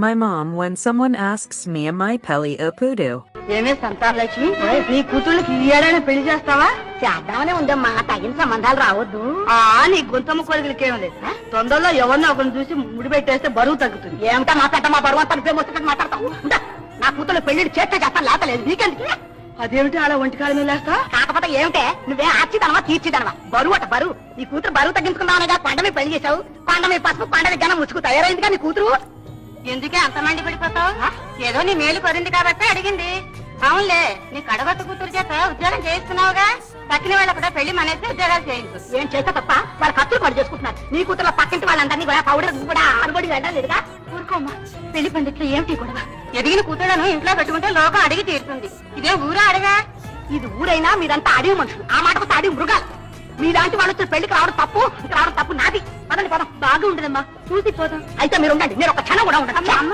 My mom when someone asks me am I Peli Opudu. ఏమే సంతానలక్ష్మి నీ కూతుళ్ళకి ఈ ఏడాది పెళ్లి చేస్తావా? చేద్దామనే ఉందమ్మా, తగిన సంబంధాలు రావద్దు. నీ గొంతమ్మ కోరికలకేం లేదు. తొందరలో ఎవరినో ఒకరిని చూసి ముడి పెట్టేస్తే బరువు తగ్గుతుంది. ఏమిటా మాట్లాడటం? మా బరువు అంతా ప్రేమ వస్తున్నట్టు మాట్లాడతావు. నా కూతుళ్ళు పెళ్లి చేస్తే చేస్తాను, లేతలేదు. నీకెందుకు? అదేమిటి అలా ఒంటికాల మీద లేస్తా? కాకపోతే ఏమిటే, నువ్వే ఆర్చిదనవా తీర్చిదనవా? బరువు అట బరువు. నీ కూతురు బరువు తగ్గించుకుందామనగా కొండమే పెళ్లి చేశావు. కొండమే పసుపు కొండమే జనం ముసుగు తయారైందిగా నీ కూతురు. ఎందుకే అంత మండి పడిపోతావు? ఏదో నీ మేలు కొరింది కాబట్టి అడిగింది. అవునులే, నీ కడగొట్ట కూతురు చేత ఉద్యోగం చేయిస్తున్నావుగా. తక్కిన వాళ్ళ కూడా పెళ్లి మానేసి ఉద్యోగాలు చేయించు. ఏం చేస్తా తప్ప వాళ్ళ ఖర్చులు పడి చేసుకుంటున్నారు. నీ కూతురు పక్కింటి వాళ్ళందరినీ కూడా పౌడర్ కూడా అనుబడి వెళ్ళలేదుగా. ఊరుకోమ్మా, పెళ్లి పండిట్లో ఏమిటి గొడవ? ఎదిగిన కూతుళ్ళను ఇంట్లో పెట్టుకుంటే లోకం అడిగి తీరుతుంది. ఇదే ఊరా అడగా? ఇది ఊరైనా మీరంతా అడివి మనుషులు, ఆ మాటకు అడివి మృగాలు. మీలాంటి వాళ్ళు వచ్చి పెళ్లికి రావడం తప్పు, ఇక్కడ రావడం తప్పు నాది. పదండి పదం. బాగా ఉండదమ్మా, చూసి పోదాం. అయితే మీరు ఉండండి, నేను ఒక క్షణం కూడా ఉండదు.